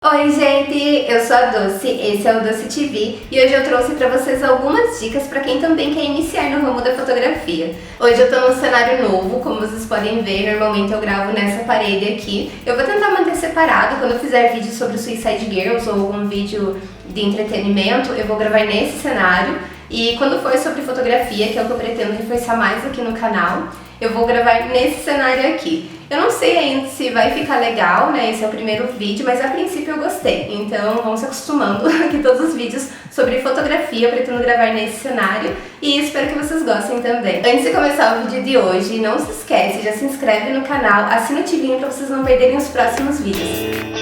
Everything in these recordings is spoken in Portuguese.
Oi gente, eu sou a Doce, esse é o Doce TV e hoje eu trouxe pra vocês algumas dicas pra quem também quer iniciar no ramo da fotografia. Hoje eu tô num cenário novo, como vocês podem ver, normalmente eu gravo nessa parede aqui. Eu vou tentar manter separado, quando eu fizer vídeo sobre Suicide Girls ou algum vídeo de entretenimento, eu vou gravar nesse cenário. E quando for sobre fotografia, que é o que eu pretendo reforçar mais aqui no canal, eu vou gravar nesse cenário aqui. Eu não sei ainda se vai ficar legal, né? Esse é o primeiro vídeo, mas a princípio eu gostei. Então vamos se acostumando que todos os vídeos sobre fotografia eu pretendo gravar nesse cenário e espero que vocês gostem também. Antes de começar o vídeo de hoje, não se esquece, já se inscreve no canal, assina o sininho para vocês não perderem os próximos vídeos.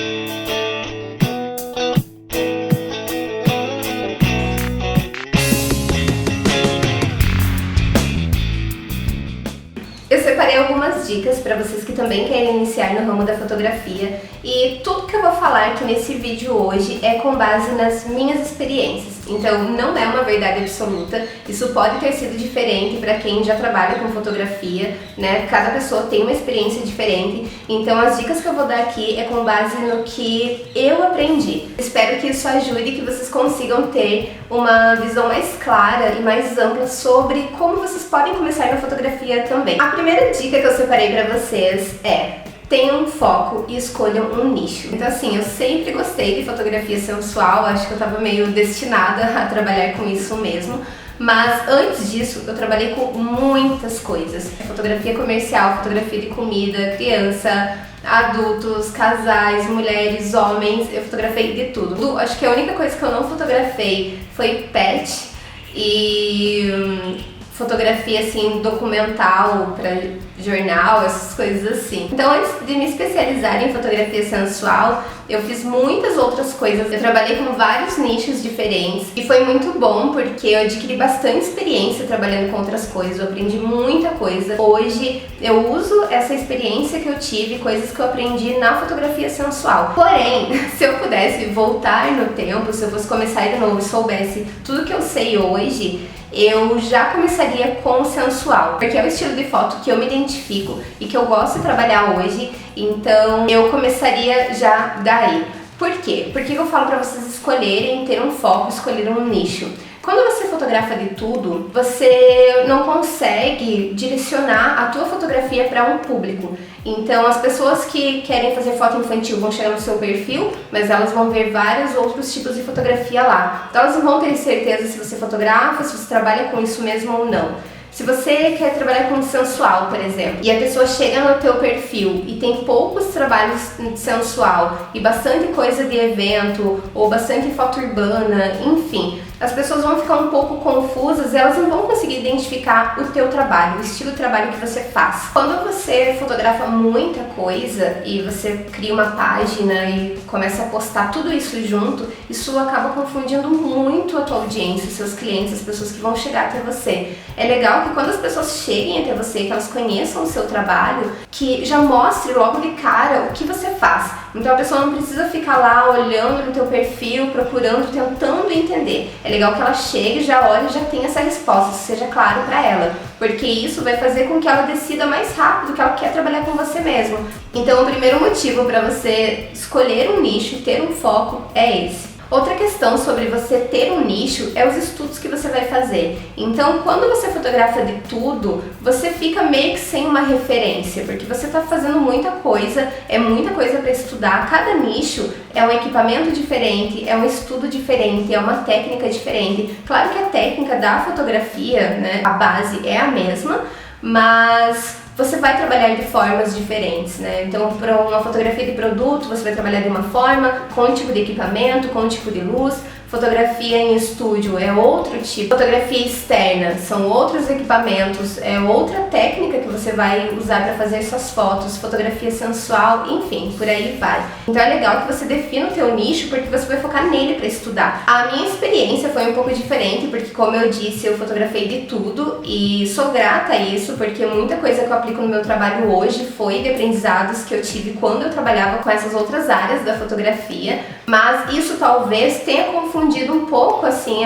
Eu separei algumas dicas para vocês que também querem iniciar no ramo da fotografia e tudo que eu vou falar aqui nesse vídeo hoje é com base nas minhas experiências. Então não é uma verdade absoluta, isso pode ter sido diferente para quem já trabalha com fotografia, né? Cada pessoa tem uma experiência diferente, então as dicas que eu vou dar aqui é com base no que eu aprendi. Espero que isso ajude, que vocês consigam ter uma visão mais clara e mais ampla sobre como vocês podem começar na fotografia também. A primeira dica que eu separei pra vocês é: tenham um foco e escolham um nicho. Então assim, eu sempre gostei de fotografia sensual, acho que eu tava meio destinada a trabalhar com isso mesmo. Mas antes disso, eu trabalhei com muitas coisas. Fotografia comercial, fotografia de comida, criança, adultos, casais, mulheres, homens, eu fotografei de tudo. Acho que a única coisa que eu não fotografei foi pet e fotografia assim documental para jornal, essas coisas assim. Então antes de me especializar em fotografia sensual, eu fiz muitas outras coisas. Eu trabalhei com vários nichos diferentes e foi muito bom porque eu adquiri bastante experiência trabalhando com outras coisas, eu aprendi muita coisa. Hoje eu uso essa experiência que eu tive, coisas que eu aprendi na fotografia sensual. Porém, se eu pudesse voltar no tempo, se eu fosse começar de novo e soubesse tudo que eu sei hoje, eu já começaria com o sensual, porque é o estilo de foto que eu me identifico e que eu gosto de trabalhar hoje, então eu começaria já daí. Por quê? Porque eu falo pra vocês escolherem, ter um foco, escolher um nicho. Quando você fotografa de tudo, você não consegue direcionar a tua fotografia para um público. Então as pessoas que querem fazer foto infantil vão chegar no seu perfil, mas elas vão ver vários outros tipos de fotografia lá. Então elas não vão ter certeza se você fotografa, se você trabalha com isso mesmo ou não. Se você quer trabalhar com sensual, por exemplo, e a pessoa chega no teu perfil e tem poucos trabalhos de sensual e bastante coisa de evento ou bastante foto urbana, enfim, as pessoas vão ficar um pouco confusas e elas não vão conseguir identificar o teu trabalho, o estilo de trabalho que você faz. Quando você fotografa muita coisa e você cria uma página e começa a postar tudo isso junto, isso acaba confundindo muito a tua audiência, seus clientes, as pessoas que vão chegar até você. É legal que quando as pessoas cheguem até você, que elas conheçam o seu trabalho, que já mostre logo de cara o que você faz. Então a pessoa não precisa ficar lá olhando no teu perfil, procurando, tentando entender. É legal que ela chegue, já olhe e já tenha essa resposta, seja claro pra ela, porque isso vai fazer com que ela decida mais rápido que ela quer trabalhar com você mesmo. Então o primeiro motivo para você escolher um nicho e ter um foco é esse. Outra questão sobre você ter um nicho é os estudos que você vai fazer. Então, quando você fotografa de tudo, você fica meio que sem uma referência, porque você está fazendo muita coisa, é muita coisa para estudar. Cada nicho é um equipamento diferente, é um estudo diferente, é uma técnica diferente. Claro que a técnica da fotografia, né, a base é a mesma, mas você vai trabalhar de formas diferentes, né? Então, para uma fotografia de produto, você vai trabalhar de uma forma, com um tipo de equipamento, com um tipo de luz. Fotografia em estúdio é outro tipo. Fotografia externa são outros equipamentos, é outra técnica que você vai usar para fazer suas fotos. Fotografia sensual, enfim, por aí vai. Então é legal que você defina o teu nicho, porque você vai focar nele para estudar. A minha experiência foi um pouco diferente, porque como eu disse, eu fotografei de tudo e sou grata a isso, porque muita coisa que eu aplico no meu trabalho hoje foi de aprendizados que eu tive quando eu trabalhava com essas outras áreas da fotografia. Mas isso talvez tenha confundido um pouco assim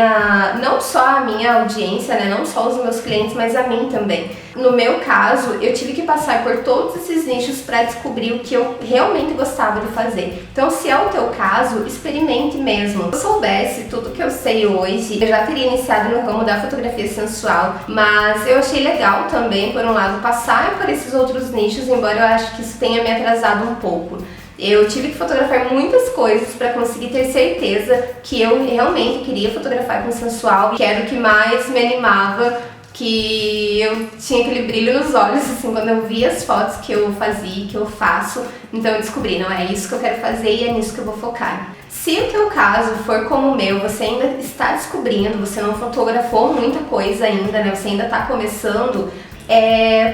não só a minha audiência, né, não só os meus clientes, mas a mim também. No meu caso, eu tive que passar por todos esses nichos para descobrir o que eu realmente gostava de fazer. Então, se é o teu caso, experimente mesmo. Se eu soubesse tudo que eu sei hoje, eu já teria iniciado no ramo da fotografia sensual, mas eu achei legal também, por um lado, passar por esses outros nichos, embora eu acho que isso tenha me atrasado um pouco. Eu tive que fotografar muitas coisas para conseguir ter certeza que eu realmente queria fotografar com sensual, que era o que mais me animava, que eu tinha aquele brilho nos olhos, assim, quando eu via as fotos que eu fazia, que eu faço. Então eu descobri, não é isso que eu quero fazer e é nisso que eu vou focar. Se o teu caso for como o meu, você ainda está descobrindo, você não fotografou muita coisa ainda, né? Você ainda está começando,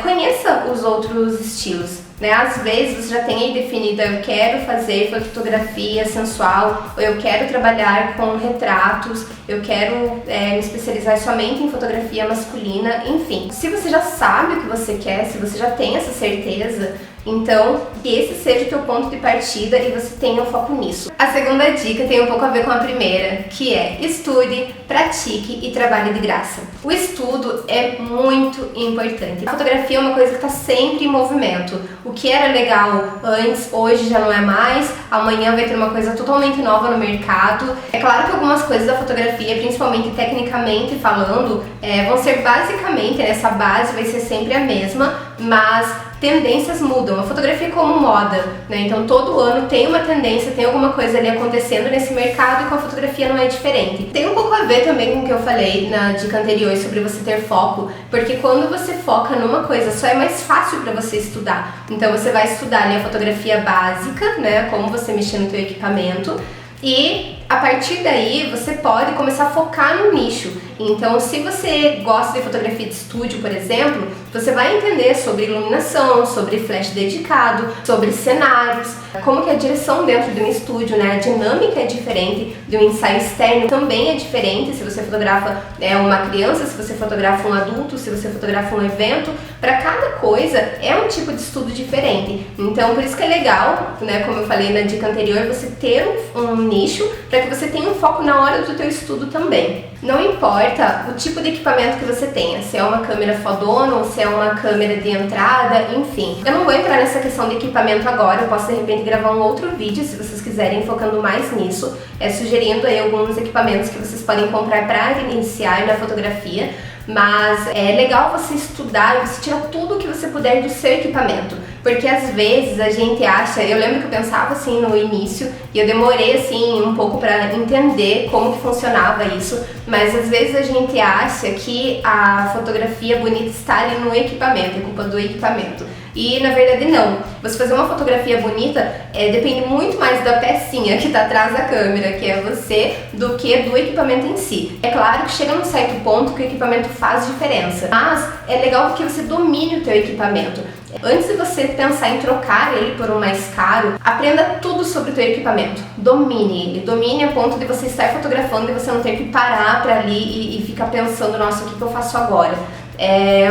conheça os outros estilos, né? Às vezes você já tem aí definido, eu quero fazer fotografia sensual, ou eu quero trabalhar com retratos, eu quero me especializar somente em fotografia masculina, enfim. Se você já sabe o que você quer, se você já tem essa certeza, então que esse seja o teu ponto de partida e você tenha um foco nisso. A segunda dica tem um pouco a ver com a primeira, que é estude, pratique e trabalhe de graça. O estudo é muito importante. A fotografia é uma coisa que está sempre em movimento. O que era legal antes, hoje já não é mais, amanhã vai ter uma coisa totalmente nova no mercado. É claro que algumas coisas da fotografia, principalmente tecnicamente falando, vão ser basicamente, essa base vai ser sempre a mesma, mas tendências mudam. A fotografia é como moda, né? Então todo ano tem uma tendência, tem alguma coisa ali acontecendo nesse mercado e com a fotografia não é diferente. Tem um pouco a ver também com o que eu falei na dica anterior sobre você ter foco, porque quando você foca numa coisa só é mais fácil para você estudar. Então você vai estudar ali a fotografia básica, né? Como você mexer no teu equipamento. E a partir daí você pode começar a focar no nicho. Então, se você gosta de fotografia de estúdio, por exemplo, você vai entender sobre iluminação, sobre flash dedicado, sobre cenários, como que é a direção dentro de um estúdio, né? A dinâmica é diferente de um ensaio externo, também é diferente se você fotografa uma criança, se você fotografa um adulto, se você fotografa um evento. Para cada coisa é um tipo de estudo diferente. Então, por isso que é legal, né? Como eu falei na dica anterior, você ter um nicho para que você tenha um foco na hora do teu estudo também. Não importa o tipo de equipamento que você tenha, se é uma câmera fodona ou se é uma câmera de entrada, enfim. Eu não vou entrar nessa questão de equipamento agora, eu posso de repente gravar um outro vídeo se vocês quiserem focando mais nisso, sugerindo aí alguns equipamentos que vocês podem comprar para iniciar na fotografia. Mas é legal você estudar e você tirar tudo o que você puder do seu equipamento, porque às vezes a gente acha, eu lembro que eu pensava assim no início e eu demorei assim um pouco para entender como que funcionava isso, mas às vezes a gente acha que a fotografia bonita está ali no equipamento, é culpa do equipamento. E na verdade não. Você fazer uma fotografia bonita depende muito mais da pecinha que está atrás da câmera, que é você, do que do equipamento em si. É claro que chega num certo ponto que o equipamento faz diferença, mas é legal que você domine o teu equipamento. Antes de você pensar em trocar ele por um mais caro, aprenda tudo sobre o teu equipamento. Domine ele. Domine a ponto de você estar fotografando e você não ter que parar para ali e ficar pensando, nossa, o que eu faço agora?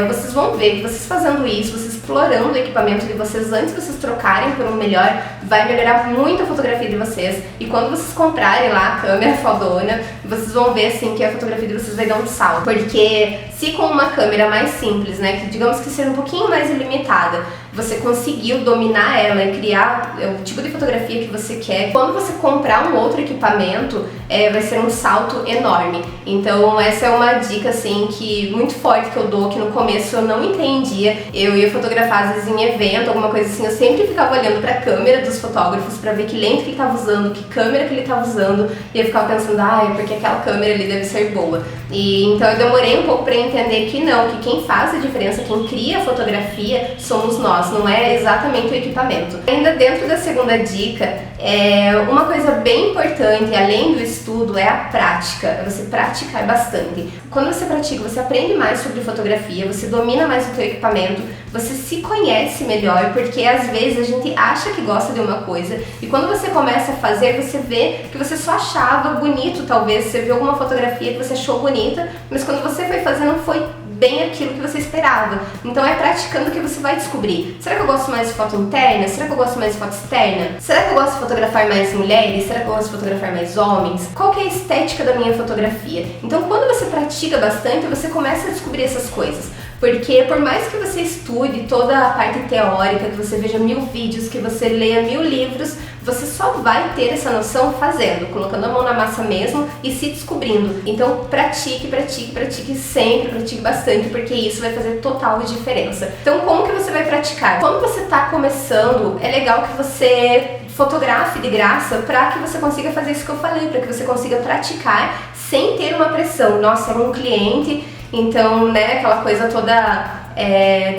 Vocês vão ver que vocês fazendo isso, vocês explorando o equipamento de vocês antes de vocês trocarem por um melhor, vai melhorar muito a fotografia de vocês. E quando vocês comprarem lá a câmera fodona, vocês vão ver assim que a fotografia de vocês vai dar um salto. Porque se com uma câmera mais simples, né, que digamos que seja um pouquinho mais ilimitada, você conseguiu dominar ela e criar o tipo de fotografia que você quer, quando você comprar um outro equipamento, vai ser um salto enorme. Então essa é uma dica assim que muito forte que eu dou, que no começo eu não entendia. Eu ia fotografar às vezes em evento, alguma coisa assim, eu sempre ficava olhando para a câmera dos fotógrafos para ver que lente que ele estava usando, que câmera que ele estava usando, e eu ficava pensando, é porque aquela câmera ali deve ser boa. E então eu demorei um pouco para entender que não, que quem faz a diferença, quem cria a fotografia somos nós, não é exatamente o equipamento. Ainda dentro da segunda dica, uma coisa bem importante, além do estudo, é a prática, é você praticar bastante. Quando você pratica, você aprende mais sobre fotografia, você domina mais o seu equipamento, você se conhece melhor, porque às vezes a gente acha que gosta de uma coisa e quando você começa a fazer, você vê que você só achava bonito, talvez, você viu alguma fotografia que você achou bonita, mas quando você foi fazer não foi bem aquilo que você esperava. Então é praticando que você vai descobrir. Será que eu gosto mais de foto interna? Será que eu gosto mais de foto externa? Será que eu gosto de fotografar mais mulheres? Será que eu gosto de fotografar mais homens? Qual que é a estética da minha fotografia? Então quando você pratica bastante, você começa a descobrir essas coisas. Porque por mais que você estude toda a parte teórica, que você veja 1000 vídeos, que você leia 1000 livros, você só vai ter essa noção fazendo, colocando a mão na massa mesmo e se descobrindo. Então pratique, pratique, pratique sempre, pratique bastante, porque isso vai fazer total diferença. Então como que você vai praticar? Quando você está começando, é legal que você fotografe de graça para que você consiga fazer isso que eu falei, para que você consiga praticar sem ter uma pressão. Nossa, era um cliente, então, né, aquela coisa toda...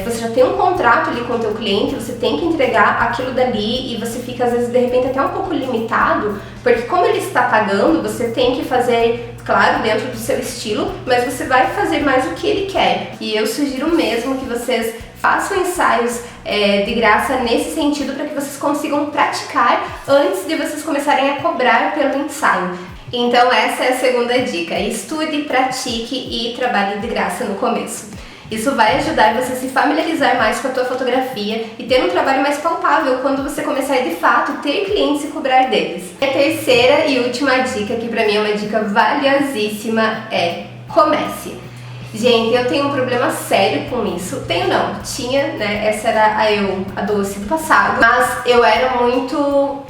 você já tem um contrato ali com o teu cliente, você tem que entregar aquilo dali e você fica às vezes de repente até um pouco limitado, porque como ele está pagando, você tem que fazer, claro, dentro do seu estilo, mas você vai fazer mais o que ele quer. E eu sugiro mesmo que vocês façam ensaios de graça nesse sentido, para que vocês consigam praticar antes de vocês começarem a cobrar pelo ensaio. Então essa é a segunda dica: estude, pratique e trabalhe de graça no começo. Isso vai ajudar você a se familiarizar mais com a tua fotografia e ter um trabalho mais palpável quando você começar a de fato ter clientes e cobrar deles. A terceira e última dica, que pra mim é uma dica valiosíssima, é: comece. Gente, eu tenho um problema sério com isso. Tenho não, tinha, né? Essa era a Doce do passado. Mas eu era muito...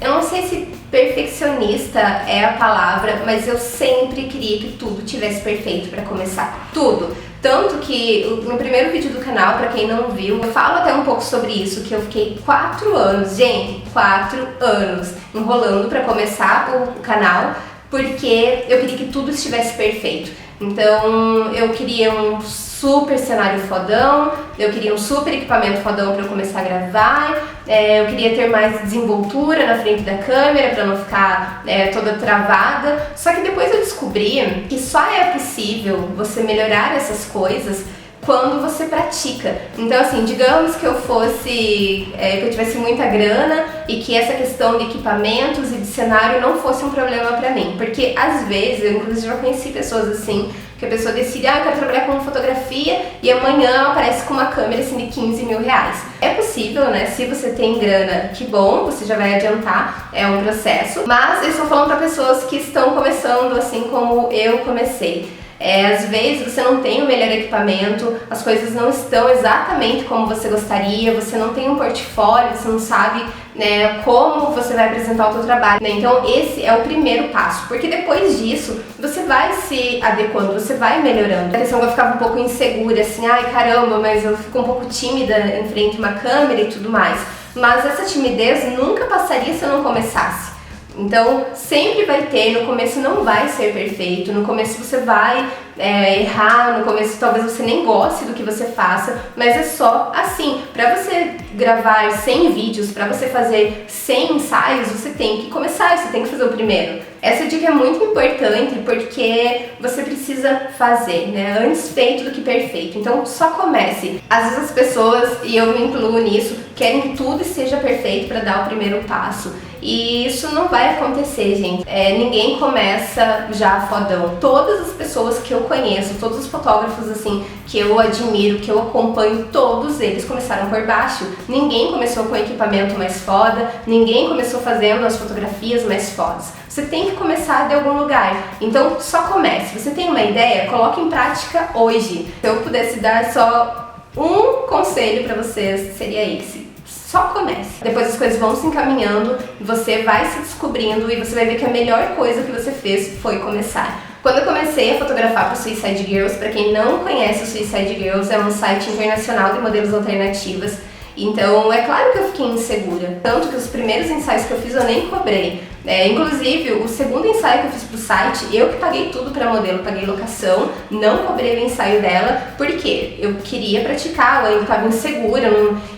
eu não sei se perfeccionista é a palavra, mas eu sempre queria que tudo tivesse perfeito pra começar. Tudo. Tanto que no primeiro vídeo do canal, pra quem não viu, eu falo até um pouco sobre isso, que eu fiquei 4 anos, gente, 4 anos enrolando pra começar o canal, porque eu queria que tudo estivesse perfeito. Então eu queria um super cenário fodão, eu queria um super equipamento fodão para eu começar a gravar, eu queria ter mais desenvoltura na frente da câmera para não ficar toda travada. Só que depois eu descobri que só é possível você melhorar essas coisas quando você pratica. Então assim, digamos que eu fosse, que eu tivesse muita grana e que essa questão de equipamentos e de cenário não fosse um problema pra mim, porque às vezes, eu inclusive já conheci pessoas assim, que a pessoa decide, eu quero trabalhar com fotografia, e amanhã ela aparece com uma câmera assim de 15 mil reais. É possível, né? Se você tem grana, que bom, você já vai adiantar, é um processo, mas eu estou falando para pessoas que estão começando assim como eu comecei. Às vezes você não tem o melhor equipamento, as coisas não estão exatamente como você gostaria, você não tem um portfólio, você não sabe, né, como você vai apresentar o seu trabalho, né? Então esse é o primeiro passo, porque depois disso você vai se adequando, você vai melhorando. A questão que eu ficava um pouco insegura, assim, ai caramba, mas eu fico um pouco tímida em frente a uma câmera e tudo mais, mas essa timidez nunca passaria se eu não começasse. Então sempre vai ter, no começo não vai ser perfeito, no começo você vai errar, no começo talvez você nem goste do que você faça, mas é só assim. Para você gravar 100 vídeos, para você fazer 100 ensaios, você tem que começar, você tem que fazer o primeiro. Essa dica é muito importante porque você precisa fazer, né? Antes feito do que perfeito. Então só comece. Às vezes as pessoas, e eu me incluo nisso, querem que tudo esteja perfeito para dar o primeiro passo. E isso não vai acontecer, gente. Ninguém começa já fodão. Todas as pessoas que eu conheço, todos os fotógrafos assim que eu admiro, que eu acompanho, todos eles começaram por baixo. Ninguém começou com o equipamento mais foda, ninguém começou fazendo as fotografias mais fodas. Você tem que começar de algum lugar. Então só comece. Você tem uma ideia? Coloque em prática hoje. Se eu pudesse dar só um conselho para vocês, seria esse: só comece. Depois as coisas vão se encaminhando, você vai se descobrindo e você vai ver que a melhor coisa que você fez foi começar. Quando eu comecei a fotografar para o Suicide Girls, para quem não conhece o Suicide Girls, é um site internacional de modelos alternativas. Então é claro que eu fiquei insegura, tanto que os primeiros ensaios que eu fiz eu nem cobrei. Inclusive o segundo ensaio que eu fiz pro site, eu que paguei tudo pra modelo, paguei locação, não cobrei o ensaio dela, porque eu queria praticar, eu ainda estava insegura,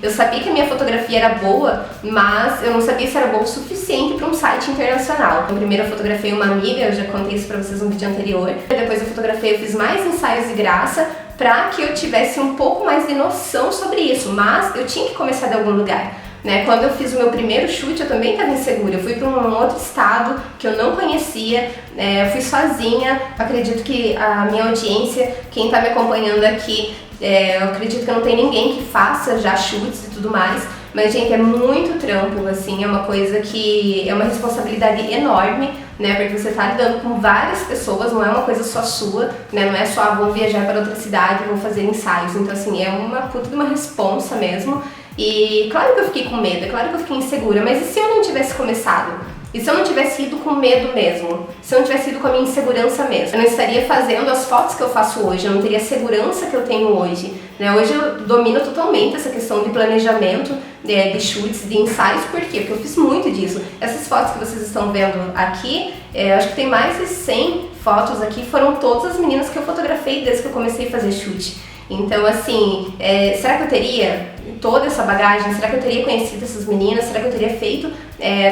eu sabia que a minha fotografia era boa, mas eu não sabia se era boa o suficiente para um site internacional. Então, primeiro eu fotografei uma amiga, eu já contei isso pra vocês no vídeo anterior, depois eu fiz mais ensaios de graça, para que eu tivesse um pouco mais de noção sobre isso, mas eu tinha que começar de algum lugar, né? Quando eu fiz o meu primeiro shoot, eu também estava insegura, eu fui para um outro estado que eu não conhecia, eu fui sozinha. Acredito que a minha audiência, quem está me acompanhando aqui, eu acredito que não tem ninguém que faça já shoots e tudo mais, mas gente, é muito trampo, assim, é uma coisa que é uma responsabilidade enorme, né? Porque você tá lidando com várias pessoas, não é uma coisa só sua, né? Não é só, vou viajar para outra cidade, vou fazer ensaios. Então, assim, é uma puta de uma responsa mesmo. E claro que eu fiquei com medo, é claro que eu fiquei insegura, mas e se eu não tivesse começado? E se eu não tivesse ido com medo mesmo? Se eu não tivesse ido com a minha insegurança mesmo? Eu não estaria fazendo as fotos que eu faço hoje, eu não teria a segurança que eu tenho hoje, né? Hoje eu domino totalmente essa questão de planejamento, de shoots, de ensaios. Por quê? Porque eu fiz muito disso. Essas fotos que vocês estão vendo aqui, acho que tem mais de 100 fotos aqui, foram todas as meninas que eu fotografei desde que eu comecei a fazer shoot. Então, assim, será que eu teria toda essa bagagem? Será que eu teria conhecido essas meninas? Será que eu teria feito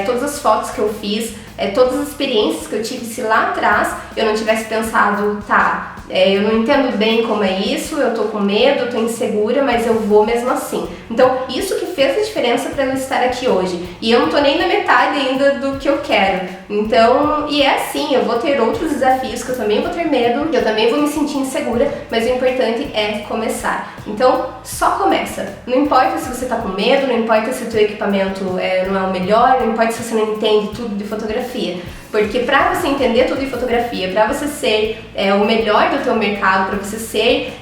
todas as fotos que eu fiz, todas as experiências que eu tive, se lá atrás eu não tivesse pensado, tá, eu não entendo bem como é isso, eu tô com medo, eu tô insegura, mas eu vou mesmo assim. Então, isso que fez a diferença para eu estar aqui hoje. E eu não tô nem na metade ainda do que eu quero. Então, e é assim, eu vou ter outros desafios que eu também vou ter medo, que eu também vou me sentir insegura, mas o importante é começar. Então, só começa. Não importa se você tá com medo, não importa se o teu equipamento não é o melhor, não importa se você não entende tudo de fotografia. Porque para você entender tudo de fotografia, para você ser o melhor do teu mercado, para você ser,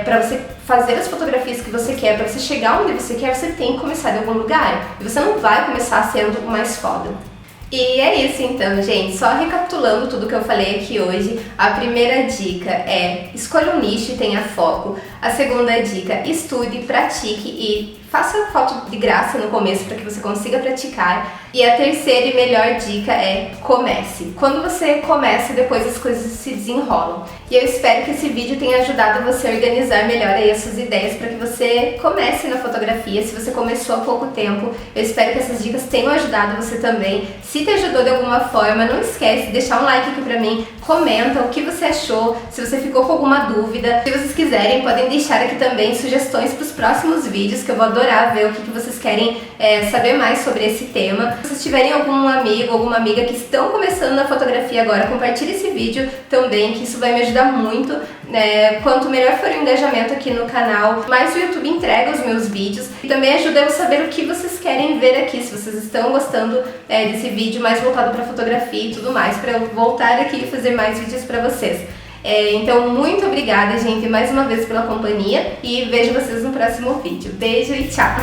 para você fazer as fotografias que você quer, para você chegar onde você quer, você tem que começar de algum lugar. E você não vai começar sendo o mais foda. E é isso então, gente. Só recapitulando tudo que eu falei aqui hoje, a primeira dica é: escolha um nicho e tenha foco. A segunda dica: estude, pratique e faça foto de graça no começo para que você consiga praticar. E a terceira e melhor dica é: comece. Quando você começa, depois as coisas se desenrolam. E eu espero que esse vídeo tenha ajudado você a organizar melhor aí as suas ideias para que você comece na fotografia. Se você começou há pouco tempo, eu espero que essas dicas tenham ajudado você também. Se te ajudou de alguma forma, não esquece de deixar um like aqui pra mim, comenta o que você achou, se você ficou com alguma dúvida. Se vocês quiserem, podem deixar aqui também sugestões para os próximos vídeos, que eu vou adorar ver o que vocês querem saber mais sobre esse tema. Se vocês tiverem algum amigo, alguma amiga que estão começando na fotografia agora, compartilhe esse vídeo também, que isso vai me ajudar muito. Quanto melhor for o engajamento aqui no canal, mais o YouTube entrega os meus vídeos. E também ajuda eu a saber o que vocês querem ver aqui, se vocês estão gostando desse vídeo mais voltado para fotografia e tudo mais, para eu voltar aqui e fazer mais vídeos para vocês. Então, muito obrigada, gente, mais uma vez pela companhia, e vejo vocês no próximo vídeo. Beijo e tchau!